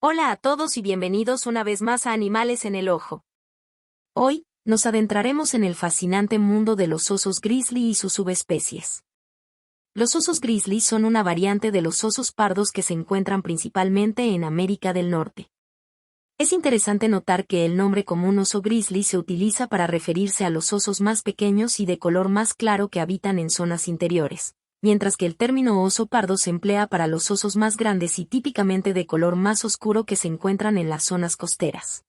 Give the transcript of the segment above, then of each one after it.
Hola a todos y bienvenidos una vez más a Animales en el Ojo. Hoy, nos adentraremos en el fascinante mundo de los osos grizzly y sus subespecies. Los osos grizzly son una variante de los osos pardos que se encuentran principalmente en América del Norte. Es interesante notar que el nombre común oso grizzly se utiliza para referirse a los osos más pequeños y de color más claro que habitan en zonas interiores, mientras que el término oso pardo se emplea para los osos más grandes y típicamente de color más oscuro que se encuentran en las zonas costeras.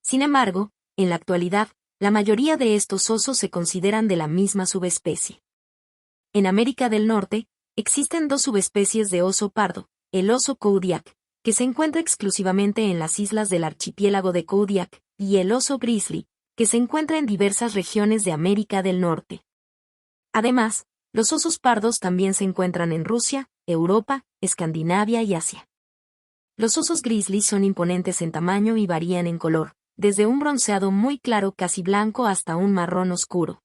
Sin embargo, en la actualidad, la mayoría de estos osos se consideran de la misma subespecie. En América del Norte, existen dos subespecies de oso pardo, el oso Kodiak, que se encuentra exclusivamente en las islas del archipiélago de Kodiak, y el oso grizzly, que se encuentra en diversas regiones de América del Norte. Además, los osos pardos también se encuentran en Rusia, Europa, Escandinavia y Asia. Los osos grizzly son imponentes en tamaño y varían en color, desde un bronceado muy claro casi blanco hasta un marrón oscuro.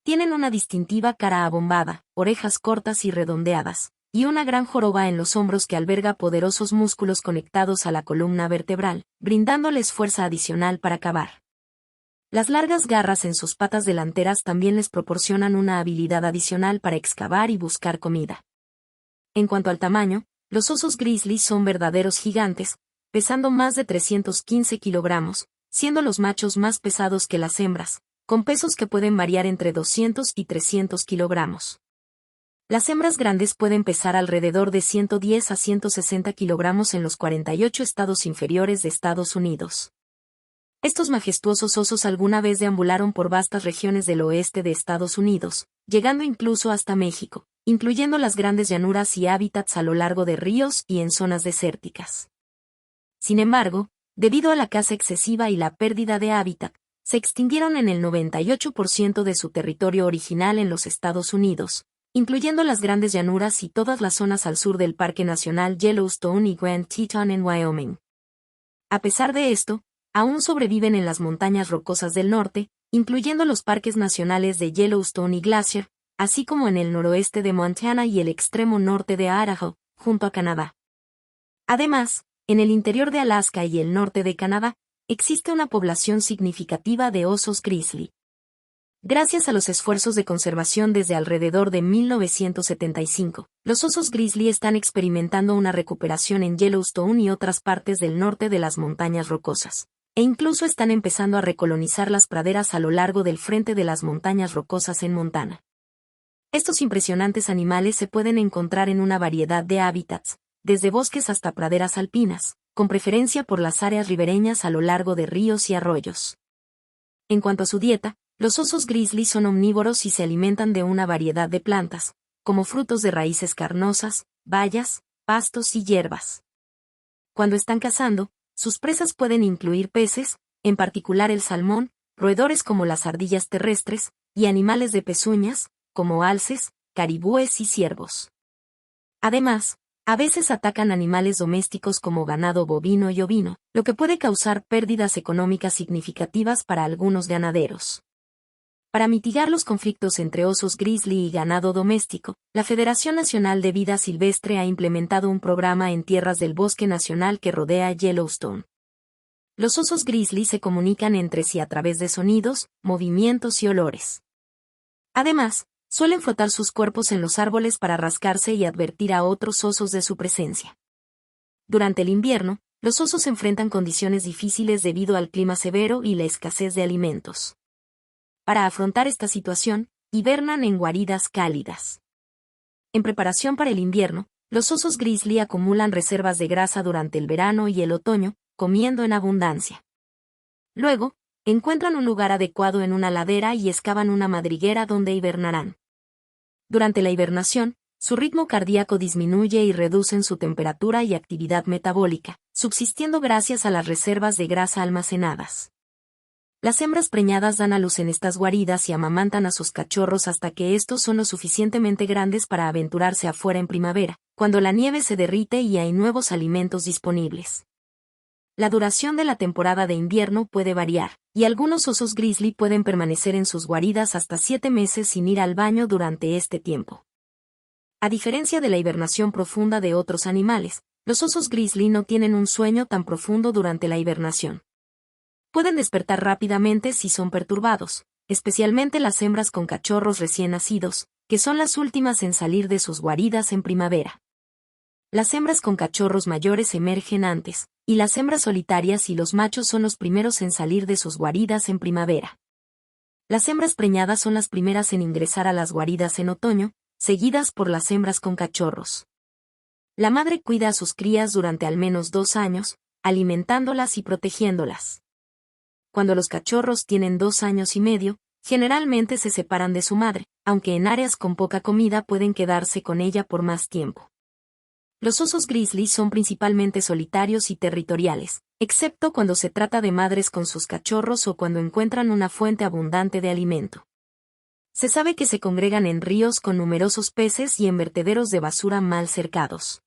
Tienen una distintiva cara abombada, orejas cortas y redondeadas, y una gran joroba en los hombros que alberga poderosos músculos conectados a la columna vertebral, brindándoles fuerza adicional para cavar. Las largas garras en sus patas delanteras también les proporcionan una habilidad adicional para excavar y buscar comida. En cuanto al tamaño, los osos grizzly son verdaderos gigantes, pesando más de 315 kilogramos, siendo los machos más pesados que las hembras, con pesos que pueden variar entre 200 y 300 kilogramos. Las hembras grandes pueden pesar alrededor de 110 a 160 kilogramos en los 48 estados inferiores de Estados Unidos. Estos majestuosos osos alguna vez deambularon por vastas regiones del oeste de Estados Unidos, llegando incluso hasta México, incluyendo las grandes llanuras y hábitats a lo largo de ríos y en zonas desérticas. Sin embargo, debido a la caza excesiva y la pérdida de hábitat, se extinguieron en el 98% de su territorio original en los Estados Unidos, incluyendo las grandes llanuras y todas las zonas al sur del Parque Nacional Yellowstone y Grand Teton en Wyoming. A pesar de esto, aún sobreviven en las montañas rocosas del norte, incluyendo los parques nacionales de Yellowstone y Glacier, así como en el noroeste de Montana y el extremo norte de Idaho, junto a Canadá. Además, en el interior de Alaska y el norte de Canadá, existe una población significativa de osos grizzly. Gracias a los esfuerzos de conservación desde alrededor de 1975, los osos grizzly están experimentando una recuperación en Yellowstone y otras partes del norte de las montañas rocosas, e incluso están empezando a recolonizar las praderas a lo largo del frente de las montañas rocosas en Montana. Estos impresionantes animales se pueden encontrar en una variedad de hábitats, desde bosques hasta praderas alpinas, con preferencia por las áreas ribereñas a lo largo de ríos y arroyos. En cuanto a su dieta, los osos grizzly son omnívoros y se alimentan de una variedad de plantas, como frutos de raíces carnosas, bayas, pastos y hierbas. Cuando están cazando, sus presas pueden incluir peces, en particular el salmón, roedores como las ardillas terrestres, y animales de pezuñas, como alces, caribúes y ciervos. Además, a veces atacan animales domésticos como ganado bovino y ovino, lo que puede causar pérdidas económicas significativas para algunos ganaderos. Para mitigar los conflictos entre osos grizzly y ganado doméstico, la Federación Nacional de Vida Silvestre ha implementado un programa en tierras del Bosque Nacional que rodea Yellowstone. Los osos grizzly se comunican entre sí a través de sonidos, movimientos y olores. Además, suelen frotar sus cuerpos en los árboles para rascarse y advertir a otros osos de su presencia. Durante el invierno, los osos enfrentan condiciones difíciles debido al clima severo y la escasez de alimentos. Para afrontar esta situación, hibernan en guaridas cálidas. En preparación para el invierno, los osos grizzly acumulan reservas de grasa durante el verano y el otoño, comiendo en abundancia. Luego, encuentran un lugar adecuado en una ladera y excavan una madriguera donde hibernarán. Durante la hibernación, su ritmo cardíaco disminuye y reducen su temperatura y actividad metabólica, subsistiendo gracias a las reservas de grasa almacenadas. Las hembras preñadas dan a luz en estas guaridas y amamantan a sus cachorros hasta que estos son lo suficientemente grandes para aventurarse afuera en primavera, cuando la nieve se derrite y hay nuevos alimentos disponibles. La duración de la temporada de invierno puede variar, y algunos osos grizzly pueden permanecer en sus guaridas hasta 7 meses sin ir al baño durante este tiempo. A diferencia de la hibernación profunda de otros animales, Los osos grizzly no tienen un sueño tan profundo durante la hibernación. Pueden despertar rápidamente si son perturbados, especialmente las hembras con cachorros recién nacidos, que son las últimas en salir de sus guaridas en primavera. Las hembras con cachorros mayores emergen antes, y las hembras solitarias y los machos son los primeros en salir de sus guaridas en primavera. Las hembras preñadas son las primeras en ingresar a las guaridas en otoño, seguidas por las hembras con cachorros. La madre cuida a sus crías durante al menos 2 años, alimentándolas y protegiéndolas. Cuando los cachorros tienen 2 años y medio, generalmente se separan de su madre, aunque en áreas con poca comida pueden quedarse con ella por más tiempo. Los osos grizzly son principalmente solitarios y territoriales, excepto cuando se trata de madres con sus cachorros o cuando encuentran una fuente abundante de alimento. Se sabe que se congregan en ríos con numerosos peces y en vertederos de basura mal cercados.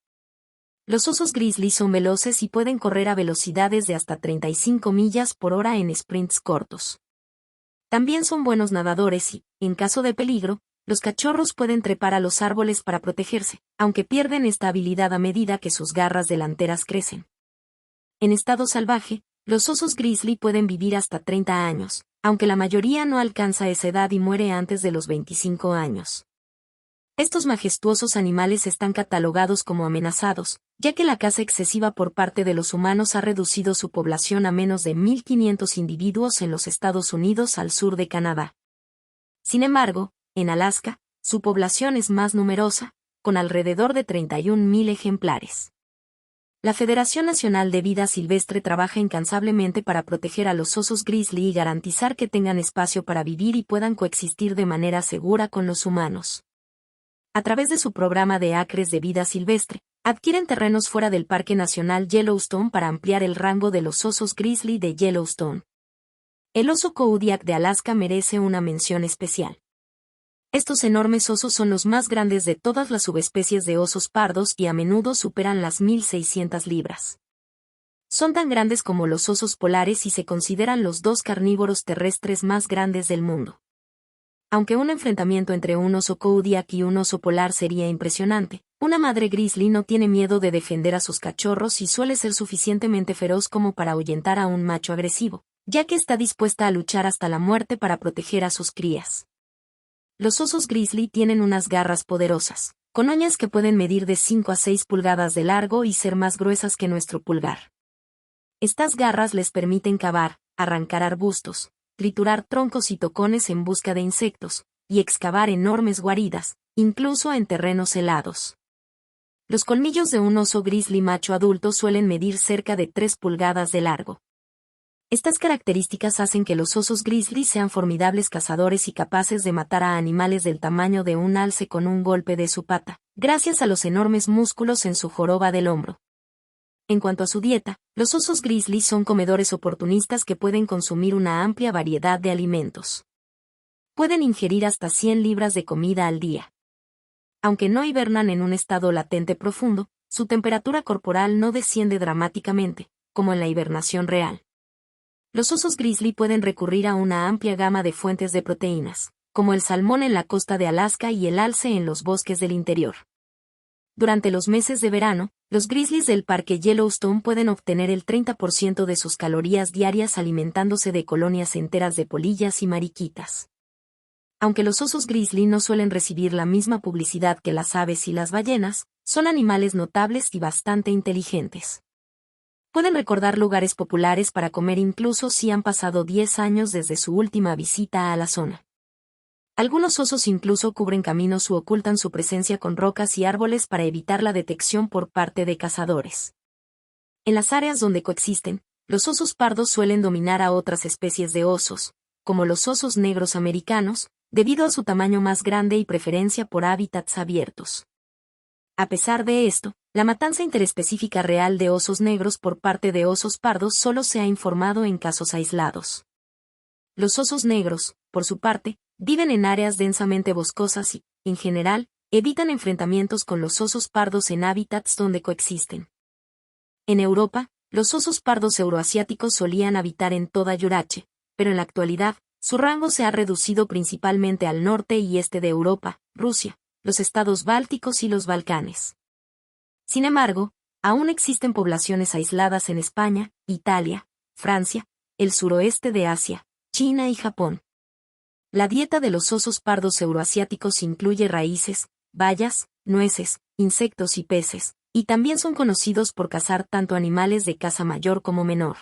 Los osos grizzly son veloces y pueden correr a velocidades de hasta 35 millas por hora en sprints cortos. También son buenos nadadores y, en caso de peligro, los cachorros pueden trepar a los árboles para protegerse, aunque pierden esta habilidad a medida que sus garras delanteras crecen. En estado salvaje, los osos grizzly pueden vivir hasta 30 años, aunque la mayoría no alcanza esa edad y muere antes de los 25 años. Estos majestuosos animales están catalogados como amenazados, ya que la caza excesiva por parte de los humanos ha reducido su población a menos de 1.500 individuos en los Estados Unidos al sur de Canadá. Sin embargo, en Alaska, su población es más numerosa, con alrededor de 31.000 ejemplares. La Federación Nacional de Vida Silvestre trabaja incansablemente para proteger a los osos grizzly y garantizar que tengan espacio para vivir y puedan coexistir de manera segura con los humanos. A través de su programa de acres de vida silvestre, adquieren terrenos fuera del Parque Nacional Yellowstone para ampliar el rango de los osos grizzly de Yellowstone. El oso Kodiak de Alaska merece una mención especial. Estos enormes osos son los más grandes de todas las subespecies de osos pardos y a menudo superan las 1.600 libras. Son tan grandes como los osos polares y se consideran los 2 carnívoros terrestres más grandes del mundo. Aunque un enfrentamiento entre un oso Kodiak y un oso polar sería impresionante, una madre grizzly no tiene miedo de defender a sus cachorros y suele ser suficientemente feroz como para ahuyentar a un macho agresivo, ya que está dispuesta a luchar hasta la muerte para proteger a sus crías. Los osos grizzly tienen unas garras poderosas, con uñas que pueden medir de 5 a 6 pulgadas de largo y ser más gruesas que nuestro pulgar. Estas garras les permiten cavar, arrancar arbustos, triturar troncos y tocones en busca de insectos, y excavar enormes guaridas, incluso en terrenos helados. Los colmillos de un oso grizzly macho adulto suelen medir cerca de 3 pulgadas de largo. Estas características hacen que los osos grizzly sean formidables cazadores y capaces de matar a animales del tamaño de un alce con un golpe de su pata, gracias a los enormes músculos en su joroba del hombro. En cuanto a su dieta, los osos grizzly son comedores oportunistas que pueden consumir una amplia variedad de alimentos. Pueden ingerir hasta 100 libras de comida al día. Aunque no hibernan en un estado latente profundo, su temperatura corporal no desciende dramáticamente, como en la hibernación real. Los osos grizzly pueden recurrir a una amplia gama de fuentes de proteínas, como el salmón en la costa de Alaska y el alce en los bosques del interior. Durante los meses de verano, los grizzlies del Parque Yellowstone pueden obtener el 30% de sus calorías diarias alimentándose de colonias enteras de polillas y mariquitas. Aunque los osos grizzly no suelen recibir la misma publicidad que las aves y las ballenas, son animales notables y bastante inteligentes. Pueden recordar lugares populares para comer incluso si han pasado 10 años desde su última visita a la zona. Algunos osos incluso cubren caminos u ocultan su presencia con rocas y árboles para evitar la detección por parte de cazadores. En las áreas donde coexisten, los osos pardos suelen dominar a otras especies de osos, como los osos negros americanos, debido a su tamaño más grande y preferencia por hábitats abiertos. A pesar de esto, la matanza interespecífica real de osos negros por parte de osos pardos solo se ha informado en casos aislados. Los osos negros, por su parte, viven en áreas densamente boscosas y, en general, evitan enfrentamientos con los osos pardos en hábitats donde coexisten. En Europa, los osos pardos euroasiáticos solían habitar en toda Eurasia, pero en la actualidad, su rango se ha reducido principalmente al norte y este de Europa, Rusia, los estados bálticos y los Balcanes. Sin embargo, Aún existen poblaciones aisladas en España, Italia, Francia, el suroeste de Asia, China y Japón. La dieta de los osos pardos euroasiáticos incluye raíces, bayas, nueces, insectos y peces, y también son conocidos por cazar tanto animales de caza mayor como menor.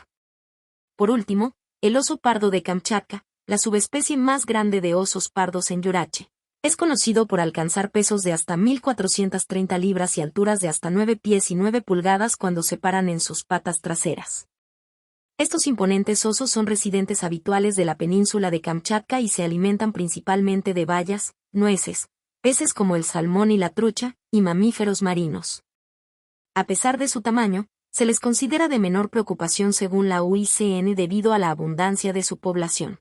Por último, el oso pardo de Kamchatka, la subespecie más grande de osos pardos en Yurache, es conocido por alcanzar pesos de hasta 1.430 libras y alturas de hasta 9 pies y 9 pulgadas cuando se paran en sus patas traseras. Estos imponentes osos son residentes habituales de la península de Kamchatka y se alimentan principalmente de bayas, nueces, peces como el salmón y la trucha, y mamíferos marinos. A pesar de su tamaño, se les considera de menor preocupación según la UICN debido a la abundancia de su población.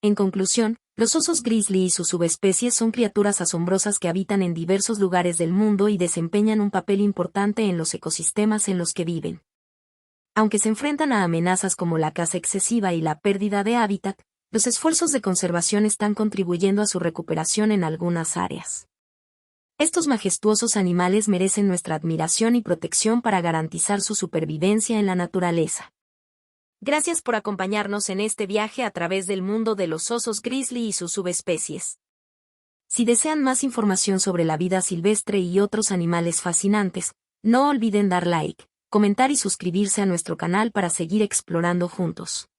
En conclusión, los osos grizzly y sus subespecies son criaturas asombrosas que habitan en diversos lugares del mundo y desempeñan un papel importante en los ecosistemas en los que viven. Aunque se enfrentan a amenazas como la caza excesiva y la pérdida de hábitat, los esfuerzos de conservación están contribuyendo a su recuperación en algunas áreas. Estos majestuosos animales merecen nuestra admiración y protección para garantizar su supervivencia en la naturaleza. Gracias por acompañarnos en este viaje a través del mundo de los osos grizzly y sus subespecies. Si desean más información sobre la vida silvestre y otros animales fascinantes, no olviden dar like, comentar y suscribirse a nuestro canal para seguir explorando juntos.